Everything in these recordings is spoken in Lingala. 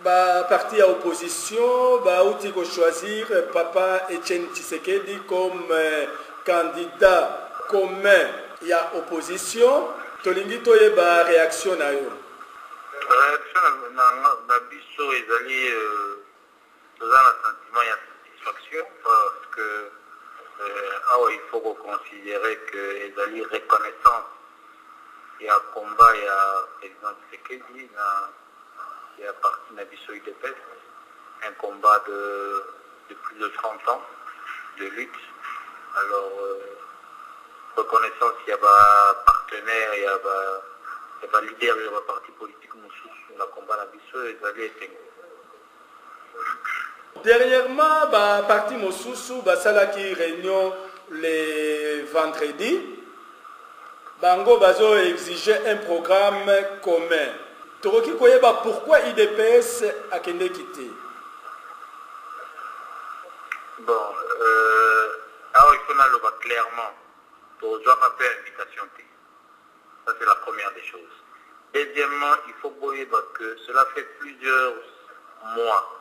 Bah, parti à opposition, bah, outil qu'on choisir Papa Etienne Tshisekedi comme candidat commun. Il y a opposition. Tolingi toye ba réaction na yo. Réaction na biso ezali dans un sentiment de satisfaction parce que il faut considérer que ezali reconnaissance. Il y a combat, il y a président Tshisekedi, il y a parti Nabiso UDPS, un combat de plus de 30 ans de lutte. Alors, reconnaissance, il y a des partenaires, il y a des leaders, il y a des partis politiques, sur le combat Nabiso, et ça été. Dernièrement, bah, parti Mosusu, bah, ça là qui réunion les vendredis. Bango Bazo exigeait un programme commun. Toroki Koyeba, pourquoi IDPS a quitté? Bon, alors il faut le voir clairement. Pour ne pas faire invitation. Ça c'est la première des choses. Deuxièmement, il faut voir que cela fait plusieurs mois.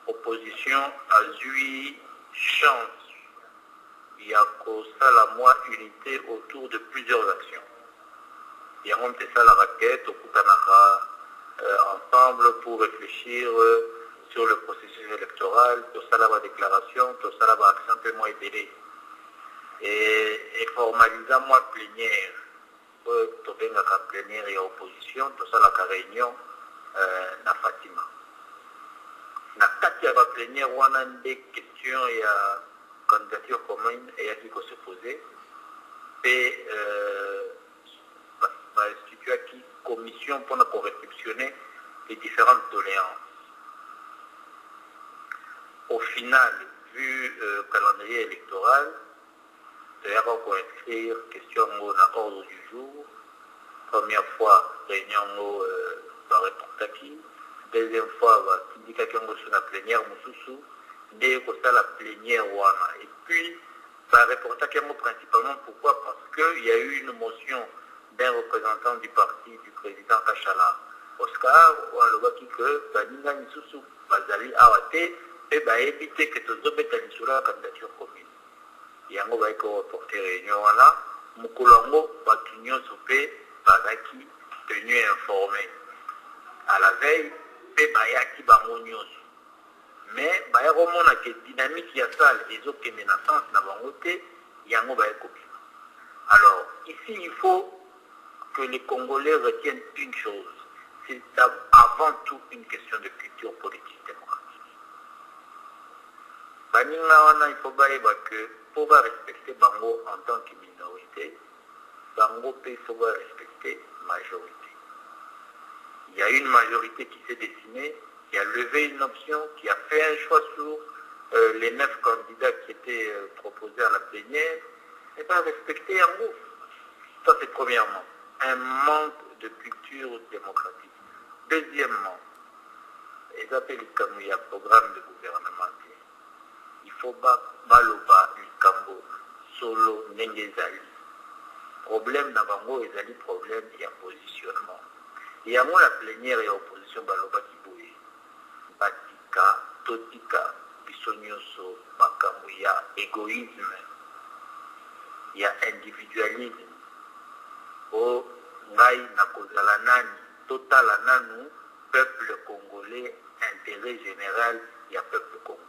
Opposition a eu chance. Il y a ça la moi unité autour de plusieurs actions. Il y a monté ça la raquette au Koutanara ensemble pour réfléchir sur le processus électoral, tout ça la déclaration, tout ça la action un peu moins délai. Et formalisant moi plénière, tout bien la plénière et opposition, tout ça la réunion na Fatima. Na kati la plénière on a des questions et candidature commune et qui se poser et instituer une commission pour réceptionner les différentes doléances. Au final, vu le calendrier électoral, d'ailleurs on va écrire question au ordre du jour. Première fois, réunion va répondre qui. Deuxième fois, va indiquer qu'on sur la plénière Moussousou. Dès que ça la plénière Wana. Et puis, ça répondre principalement pourquoi? Parce qu'il y a eu une motion d'un représentant du parti du président Kachala. Oscar, on le voit que Baninga Missoussou, Bazali Awate, et éviter que tous les gens sur la candidature commune. Il y a un reporter réunion là, Moukoulongo, Batunyo Soupé, Bazaki, tenu informé. À la veille, et Bayaki Bamonios. Mais il y a une dynamique qui a ça, les autres qui menaçants n'a pas voté, il y a un copie. Alors, ici, il faut que les Congolais retiennent une chose. C'est avant tout une question de culture politique démocratique. Il faut que pour respecter Bango en tant que minorité, Bango il faut respecter la majorité. Il y a une majorité qui s'est dessinée, qui a levé une option, qui a fait un choix sur les 9 candidats qui étaient proposés à la plénière, et pas respecter un mot. Ça c'est premièrement, un manque de culture démocratique. Deuxièmement, les appels comme il y a programme de gouvernement, il faut baloba Likambo, solo Nengezali. Problème d'Abango, ezali problème, il y a positionnement. Il y a moins la plénière et opposition baloba Kiboué. Batika, Totika, Bisonyoso, Makamou, il y a égoïsme, il y a individualisme. Oh, Ngai Nakozala Nani, Total Nanu, peuple congolais, intérêt général, il y a peuple congolais.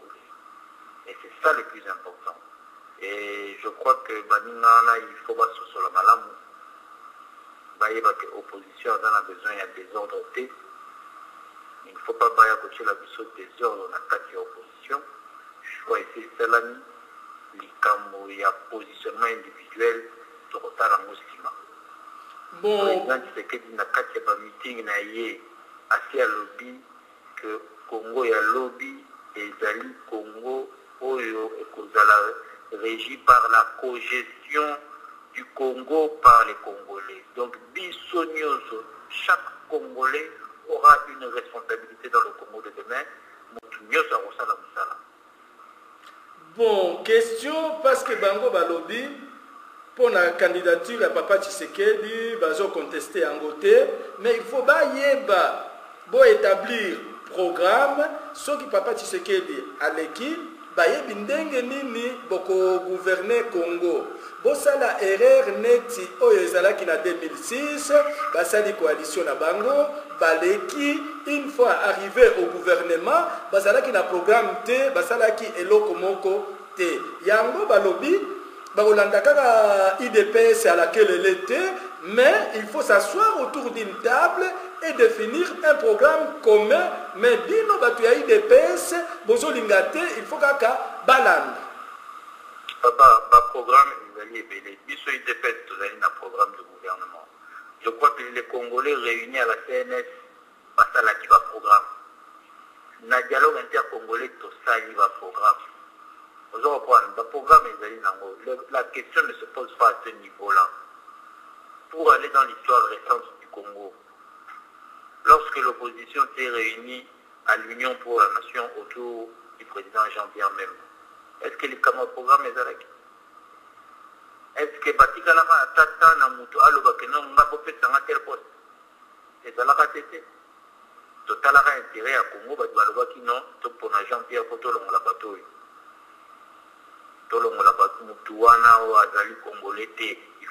Et c'est ça le plus important. Et je crois que Baningana, il faut pas se la malamou. L'opposition a besoin de désordre. Il ne faut pas cocher la vision des désordre dans la carte de l'opposition. Choisir cela, il y a positionnement individuel, total en Moustima. Bon. Le président qui s'est dit dans le meeting, il y a assez à lobby, que Congo y a lobby, et Zali Congo, Oyo, et Kozala régi par la cogestion du Congo par les Congolais. Donc, Bissonioso, chaque Congolais aura une responsabilité dans le Congo de demain. Bon, question, parce que Bango Balobi, pour la candidature à Papa Tshisekedi, Bazo contesté en côté, mais il faut pas établir programme soki papa Tshisekedi aleki bayebi ndenge nini boko gouverner Congo bosala erreur neti oyo ezalaki na 2006 basali coalition na bango baleki une fois arrivé au gouvernement basalaki na programme te basalaki eloko moko te yango balobi bakolanda kaka IDPS à laquelle elle était, mais il faut s'asseoir autour d'une table et définir un programme commun. Mais bino batu ya IDPS bozo lingate il faut kaka balanda. Papa, programme ils allaient biso IDPS tozali na programme de gouvernement. Je crois que les Congolais réunis à la CNS basalaki ba programme. Na dialogue intercongolais tosali ba programme. La question ne se pose pas à ce niveau-là. Pour aller dans l'histoire récente du Congo, lorsque l'opposition s'est réunie à l'Union pour la Nation autour du président Jean-Pierre Même, est-ce que le programme est avec? Est-ce que Batika Lama Tata Namuto Alobakeno Mbappé Sanga tel poste? C'est ça la KTT. Total intérêt à Congo, Badbalobaki non, pour Jean-Pierre Potolo la bateau. Il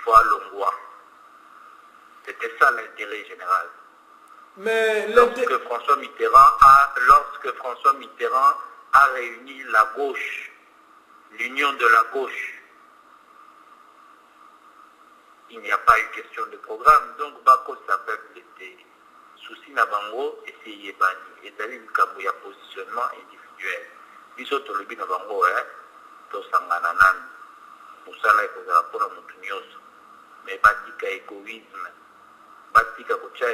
faut alongwa. C'était ça l'intérêt général. Mais lorsque François Mitterrand a réuni la gauche, l'union de la gauche, il n'y a pas eu question de programme. Donc Bako s'appelle était souci na bango et c'est yebani. Et d'ailleurs il y a positionnement individuel. Bisoto le bin na bango tosangana nani musala ekozala mpona motu nyonso mais batika égoïsme batika kotia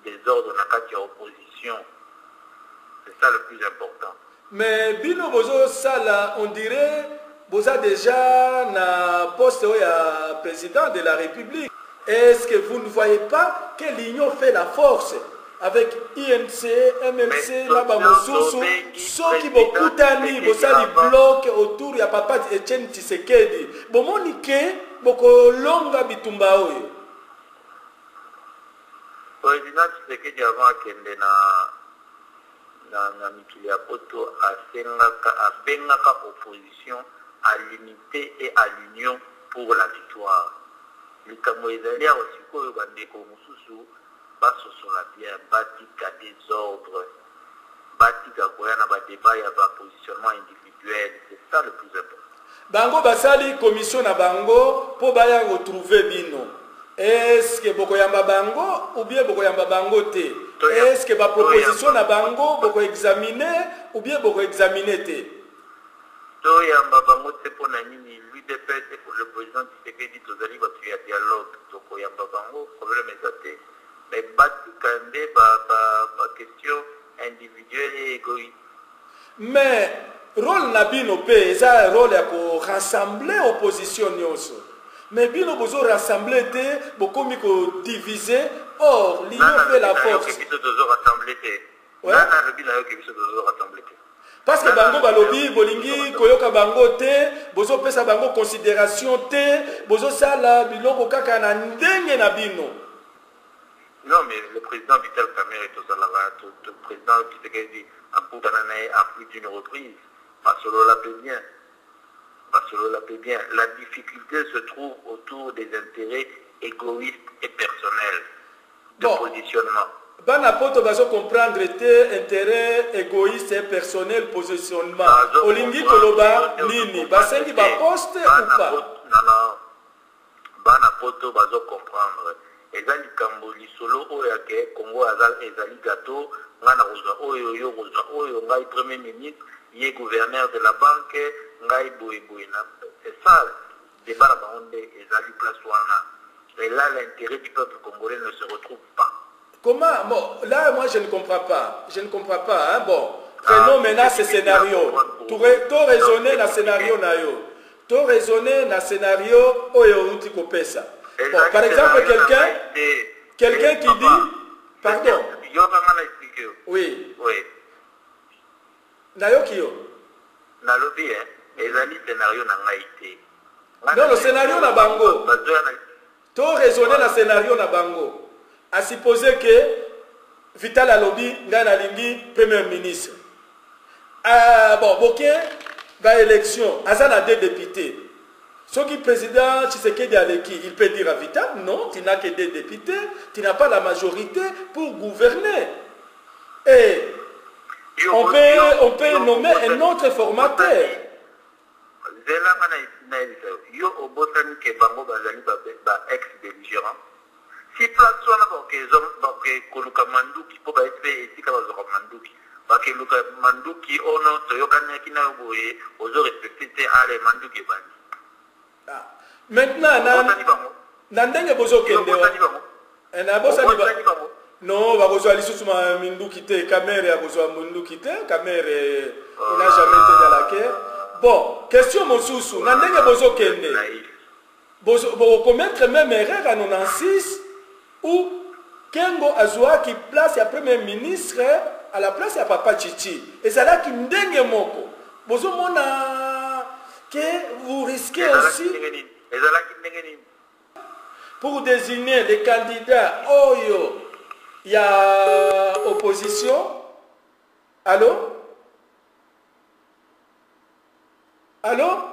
désordre na kati ya opposition, c'est ça le plus important. Mais bino bozo sala on dirait boza déjà na poste ya président de la République. Est-ce que vous ne voyez pas que l'union fait la force avec INC, MLC, Labamosusu, ceux qui bokutani bosali bloc autour ya papa Etienne Tshisekedi. Bomonike boko longa bitumba oyo. Président Tshisekedi avant kende na mikili ya poto abengaka opposition à l'unité et à l'union pour la victoire. Likambo ezali awa sikoyo bandeko mosusu basosola bien batika désordre batika koya na badébat ya bapositionnement individuel, c'est ça le plus important. Bango basali commission na bango po baya retrouver bino. Est-ce que boko yamba bango ou bien boko yamba bango te? Est-ce que ba proposition na bango boko examiner ou bien boko examiner te? To yamba bango te pona nini lui DPS pour le président Tshisekedi tozali batu ya dialogue toko yamba bango problème ezate. Mais batikande ba question individuelle et égoïste. Mais rôle na bino pe eza rôle ya ko rassembler opposition nyonso. Mais bino bozo rassembler te bokomi ko diviser. Or l'union fait la force. Parce que bango balobi bolingi koyoka bango te bozo pesa bango considération te bozo sala biloko kaka na ndenge na bino. Non, mais le président Vital Kamerhe est le président Tshisekedi a plus d'une reprise. Basolo l'a fait bien. La difficulté se trouve autour des intérêts égoïstes et personnels de positionnement. Bana poto bazo comprendre te intérêt égoïste et personnel positionnement. Olingi koloba nini basengi ba poste ou pas? Non. Bana poto bazo comprendre. Ezali kambo lisolo oyo ke Congo ezali gâteau ngana kozwa oyo kozwa oyo ngai premier ministre yé gouverneur de la banque ngai boye na c'est ça débat la bande ezali place wana et là l'intérêt du peuple congolais ne se retrouve pas. Comment bon là moi je ne comprends pas hein bon prenons maintenant ce scénario to raisonner na scénario na yo to raisonner na scénario oyo uti kopesa. Bon, par exemple, quelqu'un qui dit, pardon. Oui. Nayokiyo. Nalobi, ezali scénario na ngaité. Non, le scénario na bango. To raisonner le scénario na bango. À supposer que Vital alobi ngana lingi premier ministre. Bon, boké ba élection, azana deux députés. Ce qui président Tshisekedi Aleki, il peut dire à Vital, non, tu n'as que des députés, tu n'as pas la majorité pour gouverner. Et on peut nommer un autre formateur. Yo obosani ke bango bazali ba ex-belligérant. Si place wana ke koluka manduki po ba ete esika bazoka manduki. Ba ke luka manduki ono toyokana kina boye ozo respecter ale manduki bani. Maintenant na ndenge bozo kende na bosani ba non bakozwa lisusu ma minduki te kamere akozwa minduki te kamere il n'a jamais été dans la guerre. Bon, question mosusu, na ndenge bozo kende. Bozo commettre même erreur en 96 où Kengo Azwa qui place ya premier ministre à la place ya Papa Chichi. Et ça là qui ndenge moko. Bozo mona que vous risquez aussi pour désigner les candidats oyo il y a opposition. Allô? Allô?